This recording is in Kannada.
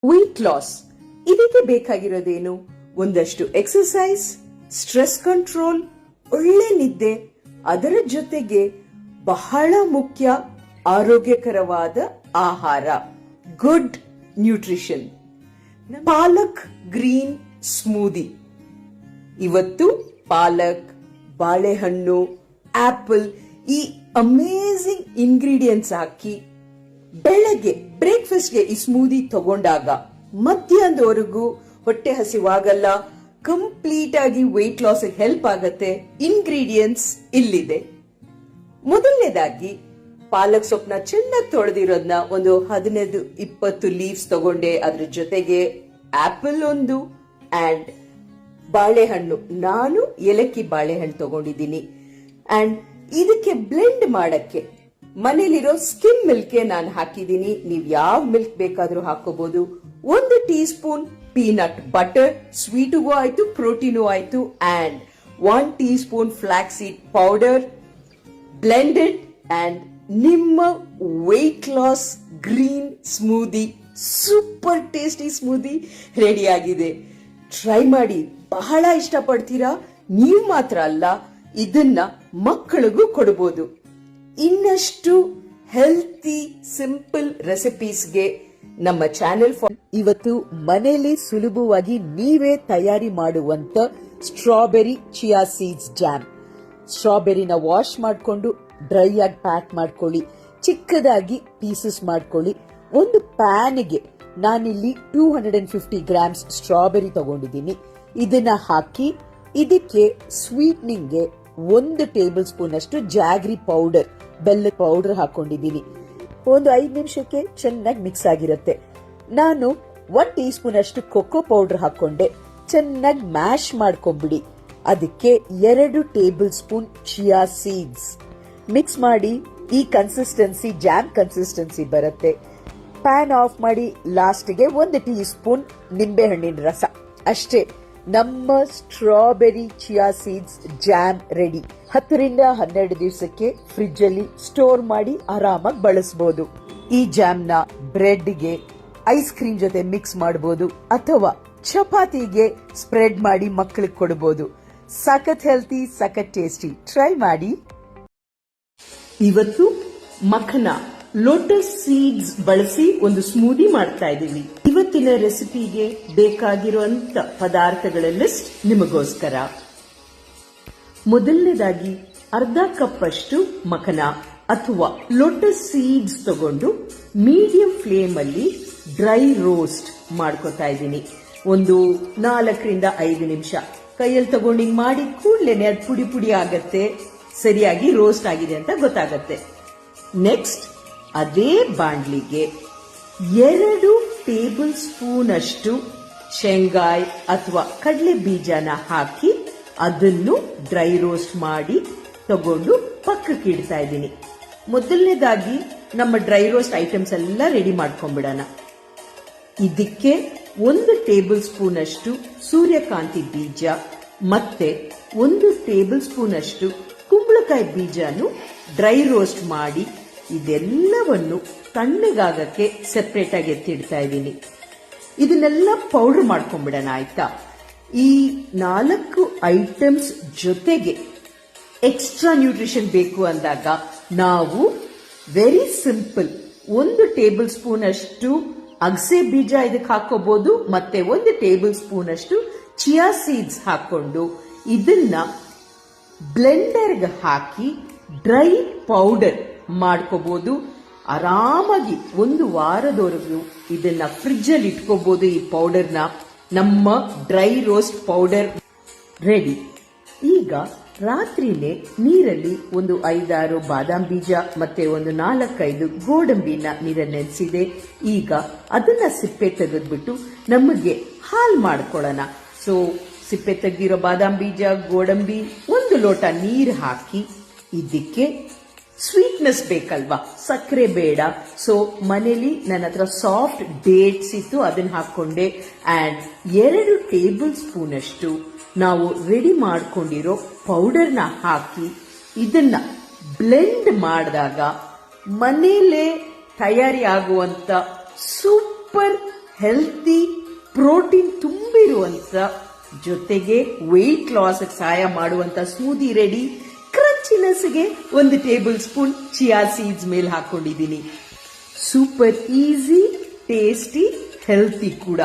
ವೆಯ್ಟ್ ಲಾಸ್ ಇದಕ್ಕೆ ಬೇಕಾಗಿರೋದೇನು? ಒಂದಷ್ಟು ಎಕ್ಸರ್ಸೈಸ್, ಸ್ಟ್ರೆಸ್ ಕಂಟ್ರೋಲ್, ಒಳ್ಳೆ ನಿದ್ದೆ, ಅದರ ಜೊತೆಗೆ ಬಹಳ ಮುಖ್ಯ ಆರೋಗ್ಯಕರವಾದ ಆಹಾರ, ಗುಡ್ ನ್ಯೂಟ್ರಿಷನ್. ಪಾಲಕ್ ಗ್ರೀನ್ ಸ್ಮೂದಿ. ಇವತ್ತು ಪಾಲಕ್, ಬಾಳೆಹಣ್ಣು, ಆಪಲ್ ಈ ಅಮೇಜಿಂಗ್ ಇಂಗ್ರೀಡಿಯೆಂಟ್ಸ್ ಹಾಕಿ ಬೆಳಗ್ಗೆ ಬ್ರೇಕ್ಫಾಸ್ಟ್ಗೆ ಈ ಸ್ಮೂದಿ ತಗೊಂಡಾಗ ಮಧ್ಯಾಹ್ನದವರೆಗೂ ಹೊಟ್ಟೆ ಹಸಿವಾಗಲ್ಲ, ಕಂಪ್ಲೀಟ್ ಆಗಿ ವೆಯ್ಟ್ ಲಾಸ್ ಹೆಲ್ಪ್ ಆಗತ್ತೆ. ಇಂಗ್ರೀಡಿಯೆಂಟ್ಸ್ ಇಲ್ಲಿದೆ. ಮೊದಲನೇದಾಗಿ ಪಾಲಕ್ ಸೊಪ್ಪನ್ನ ಚೆನ್ನಾಗಿ ತೊಳೆದಿರೋದನ್ನ ಒಂದು 15-20 ಲೀವ್ಸ್ ತಗೊಂಡೆ. ಅದ್ರ ಜೊತೆಗೆ ಆಪಲ್ ಒಂದು ಅಂಡ್ ಬಾಳೆಹಣ್ಣು, ನಾನು ಏಲಕ್ಕಿ ಬಾಳೆಹಣ್ಣು ತಗೊಂಡಿದ್ದೀನಿ. ಅಂಡ್ ಇದಕ್ಕೆ ಬ್ಲೆಂಡ್ ಮಾಡಕ್ಕೆ ಮನೇಲಿರೋ ಸ್ಕಿಮ್ ಮಿಲ್ಕ್ ನಾನು ಹಾಕಿದ್ದೀನಿ. ನೀವ್ ಯಾವ ಮಿಲ್ಕ್ ಬೇಕಾದ್ರೂ ಹಾಕೋಬಹುದು. 1 ಟೀ ಸ್ಪೂನ್ ಪೀನಟ್ ಬಟರ್, ಸ್ವೀಟಿಗೂ ಆಯ್ತು ಪ್ರೋಟೀನು ಆಯ್ತು. And 1 teaspoon flax seed powder, blended. And ನಿಮ್ಮ weight loss green smoothie, super tasty smoothie ready ಆಗಿದೆ. ಟ್ರೈ ಮಾಡಿ, ಬಹಳ ಇಷ್ಟಪಡ್ತೀರಾ. ನೀವು ಮಾತ್ರ ಅಲ್ಲ, ಇದನ್ನ ಮಕ್ಕಳಿಗೂ ಕೊಡಬಹುದು. ಇನ್ನಷ್ಟು ಹೆಲ್ತಿ ಸಿಂಪಲ್ ರೆಸಿಪೀಸ್ಗೆ ನಮ್ಮ ಚಾನೆಲ್ ಇವತ್ತು ಮನೆಯಲ್ಲಿ ಸುಲಭವಾಗಿ ನೀವೇ ತಯಾರಿ ಮಾಡುವಂತ ಸ್ಟ್ರಾಬೆರಿ ಚಿಯಾ ಸೀಡ್ಸ್ ಜಾಮ್. ಸ್ಟ್ರಾಬೆರಿನ ವಾಶ್ ಮಾಡಿಕೊಂಡು ಡ್ರೈ ಆಗಿ ಪ್ಯಾಕ್ ಮಾಡ್ಕೊಳ್ಳಿ, ಚಿಕ್ಕದಾಗಿ ಪೀಸಸ್ ಮಾಡ್ಕೊಳ್ಳಿ. ಒಂದು ಪ್ಯಾನ್ಗೆ ನಾನಿಲ್ಲಿ 250 ಗ್ರಾಮ್ಸ್ ಸ್ಟ್ರಾಬೆರಿ ತಗೊಂಡಿದ್ದೀನಿ. ಇದನ್ನ ಹಾಕಿ ಇದಕ್ಕೆ ಸ್ವೀಟ್ನಿಂಗ್ಗೆ 1 ಟೇಬಲ್ ಸ್ಪೂನ್ ಅಷ್ಟು ಜಾಗ್ರಿ ಪೌಡರ್, ಬೆಲ್ಲದ ಪೌಡರ್ ಹಾಕೊಂಡಿದ್ದೀನಿ. ಒಂದು 5 ನಿಮಿಷಕ್ಕೆ ಚೆನ್ನಾಗಿ ಮಿಕ್ಸ್ ಆಗಿರುತ್ತೆ. ನಾನು 1 ಟೀ ಸ್ಪೂನ್ ಅಷ್ಟು ಕೊಕೋ ಪೌಡರ್ ಹಾಕೊಂಡೆ. ಚೆನ್ನಾಗಿ ಮ್ಯಾಶ್ ಮಾಡ್ಕೊಂಡ್ಬಿಡಿ. ಅದಕ್ಕೆ 2 table spoon chia seeds mix ಮಾಡಿ. ಈ ಕನ್ಸಿಸ್ಟೆನ್ಸಿ ಜಾಮ್ ಕನ್ಸಿಸ್ಟೆನ್ಸಿ ಬರುತ್ತೆ. ಪ್ಯಾನ್ ಆಫ್ ಮಾಡಿ ಲಾಸ್ಟ್ಗೆ 1 ಟೀ ಸ್ಪೂನ್ ನಿಂಬೆ ಹಣ್ಣಿನ ರಸ. ಅಷ್ಟೇ, ನಮ್ಮ strawberry chia seeds jam ready. 10-12 ದಿವಸಕ್ಕೆ ಫ್ರಿಡ್ಜ್ ಅಲ್ಲಿ ಸ್ಟೋರ್ ಮಾಡಿ ಆರಾಮಾಗಿ ಬಳಸಬಹುದು. ಈ ಜಾಮ್ ನ ಬ್ರೆಡ್ಗೆ, ಐಸ್ ಕ್ರೀಮ್ ಜೊತೆ ಮಿಕ್ಸ್ ಮಾಡಬಹುದು ಅಥವಾ ಚಪಾತಿಗೆ ಸ್ಪ್ರೆಡ್ ಮಾಡಿ ಮಕ್ಕಳಿಗೆ ಕೊಡಬಹುದು. ಸಖತ್ ಹೆಲ್ತಿ, ಸಖತ್ ಟೇಸ್ಟಿ. ಟ್ರೈ ಮಾಡಿ. ಇವತ್ತು ಮಖನ ಲೋಟಸ್ ಸೀಡ್ಸ್ ಬಳಸಿ ಒಂದು ಸ್ಮೂದಿ ಮಾಡ್ತಾ ಇದ್ದೀವಿ. ಇವತ್ತಿನ ರೆಸಿಪಿಗೆ ಬೇಕಾಗಿರುವಂತ ಪದಾರ್ಥಗಳ ಲಿಸ್ಟ್ ನಿಮಗೋಸ್ಕರ. ಮೊದಲನೇದಾಗಿ ಅರ್ಧ ಕಪ್ ಅಷ್ಟು ಮಖನ ಅಥವಾ ಲೋಟಸ್ ಸೀಡ್ಸ್ ತಗೊಂಡು ಮೀಡಿಯಂ ಫ್ಲೇಮ್ ಅಲ್ಲಿ ಡ್ರೈ ರೋಸ್ಟ್ ಮಾಡ್ಕೊತಾ ಇದ್ದೀನಿ. ಒಂದು 4-5 ನಿಮಿಷ ಕೈಯಲ್ಲಿ ತಗೊಂಡು ಹಿಂಗ್ ಮಾಡಿ ಕೂಡ್ಲೇನೆ ಅದು ಪುಡಿ ಪುಡಿ ಆಗತ್ತೆ, ಸರಿಯಾಗಿ ರೋಸ್ಟ್ ಆಗಿದೆ ಅಂತ ಗೊತ್ತಾಗತ್ತೆ. ನೆಕ್ಸ್ಟ್ ಅದೇ ಬಾಂಡ್ಲಿಗೆ 2 ಟೇಬಲ್ ಸ್ಪೂನ್ ಅಷ್ಟು ಶೇಂಗಾಯ್ ಅಥವಾ ಕಡಲೆ ಬೀಜನ ಹಾಕಿ ಅದನ್ನು ಡ್ರೈ ರೋಸ್ಟ್ ಮಾಡಿ ತಗೊಂಡು ಪಕ್ಕಕ್ಕೆ ಇಡ್ತಾ ಇದ್ದೀನಿ. ಮೊದಲನೇದಾಗಿ ನಮ್ಮ ಡ್ರೈ ರೋಸ್ಟ್ ಐಟಮ್ಸ್ ಎಲ್ಲ ರೆಡಿ ಮಾಡ್ಕೊಂಡ್ಬಿಡೋಣ. ಇದಕ್ಕೆ 1 ಟೇಬಲ್ ಸ್ಪೂನ್ ಅಷ್ಟು ಸೂರ್ಯಕಾಂತಿ ಬೀಜ ಮತ್ತೆ 1 ಟೇಬಲ್ ಸ್ಪೂನ್ ಅಷ್ಟು ಕುಂಬಳಕಾಯಿ ಬೀಜನು ಡ್ರೈ ರೋಸ್ಟ್ ಮಾಡಿ ಇದೆಲ್ಲವನ್ನು ತಣ್ಣಗಾಗಕ್ಕೆ ಸೆಪರೇಟ್ ಆಗಿ ಎತ್ತಿಡ್ತಾ ಇದ್ದೀನಿ. ಇದನ್ನೆಲ್ಲ ಪೌಡರ್ ಮಾಡ್ಕೊಂಡ್ಬಿಡೋಣ, ಆಯ್ತಾ? ಈ 4 ಐಟಮ್ಸ್ ಜೊತೆಗೆ ಎಕ್ಸ್ಟ್ರಾ ನ್ಯೂಟ್ರಿಷನ್ ಬೇಕು ಅಂದಾಗ ನಾವು ವೆರಿ ಸಿಂಪಲ್ 1 ಟೇಬಲ್ ಸ್ಪೂನ್ ಅಷ್ಟು ಅಗಸೆ ಬೀಜ ಇದಕ್ಕೆ ಹಾಕೋಬಹುದು, ಮತ್ತೆ 1 ಟೇಬಲ್ ಸ್ಪೂನ್ ಅಷ್ಟು ಚಿಯಾ ಸೀಡ್ಸ್ ಹಾಕೊಂಡು ಇದನ್ನ ಬ್ಲೆಂಡರ್ಗೆ ಹಾಕಿ ಡ್ರೈ ಪೌಡರ್ ಮಾಡ್ಕೋಬಹುದು. ಆರಾಮಾಗಿ 1 ವಾರದವರೆಗೂ ಇದನ್ನ ಫ್ರಿಡ್ಜ್ ಅಲ್ಲಿ ಇಟ್ಕೋಬಹುದು. ಈ ಪೌಡರ್ನ, ನಮ್ಮ ಡ್ರೈ ರೋಸ್ಟ್ ಪೌಡರ್ ರೆಡಿ. ಈಗ ರಾತ್ರಿನೇ ನೀರಲ್ಲಿ ಒಂದು 5-6 ಬಾದಾಮ್ ಬೀಜ ಮತ್ತೆ ಒಂದು 4-5 ಗೋಡಂಬಿನ ನೀರಲ್ಲಿ ನೆನೆಸಿದೆ. ಈಗ ಅದನ್ನ ಸಿಪ್ಪೆ ತೆಗೆದ್ಬಿಟ್ಟು ನಮಗೆ ಹಾಲ್ ಮಾಡ್ಕೊಳ್ಳೋಣ. ಸೊ ಸಿಪ್ಪೆ ತೆಗೆದಿರೋ ಬಾದಾಮ್ ಬೀಜ, ಗೋಡಂಬಿ, 1 ಲೋಟ ನೀರು ಹಾಕಿ ಇದಕ್ಕೆ ಸ್ವೀಟ್ನೆಸ್ ಬೇಕಲ್ವಾ, ಸಕ್ಕರೆ ಬೇಡ. ಸೊ ಮನೇಲಿ ನನ್ನ ಹತ್ರ ಸಾಫ್ಟ್ ಡೇಟ್ಸ್ ಇತ್ತು, ಅದನ್ನ ಹಾಕೊಂಡೆ. ಅಂಡ್ 2 ಟೇಬಲ್ ಸ್ಪೂನ್ ಅಷ್ಟು ನಾವು ರೆಡಿ ಮಾಡ್ಕೊಂಡಿರೋ ಪೌಡರ್ನ ಹಾಕಿ ಇದನ್ನ ಬ್ಲೆಂಡ್ ಮಾಡಿದಾಗ ಮನೇಲೆ ತಯಾರಿ ಆಗುವಂತ ಸೂಪರ್ ಹೆಲ್ತಿ ಪ್ರೋಟೀನ್ ತುಂಬಿರುವಂತ ಜೊತೆಗೆ ವೆಯ್ಟ್ ಲಾಸ್ ಸಹಾಯ ಮಾಡುವಂತ ಸ್ಮೂದಿ ರೆಡಿ. ಕ್ರಂಚಿನೆಸ್ಗೆ 1 ಟೇಬಲ್ ಸ್ಪೂನ್ ಚಿಯಾ ಸೀಡ್ಸ್ ಮೇಲೆ ಹಾಕೊಂಡಿದ್ದೀನಿ. ಸೂಪರ್ ಈಸಿ, ಟೇಸ್ಟಿ, ಹೆಲ್ತಿ ಕೂಡ.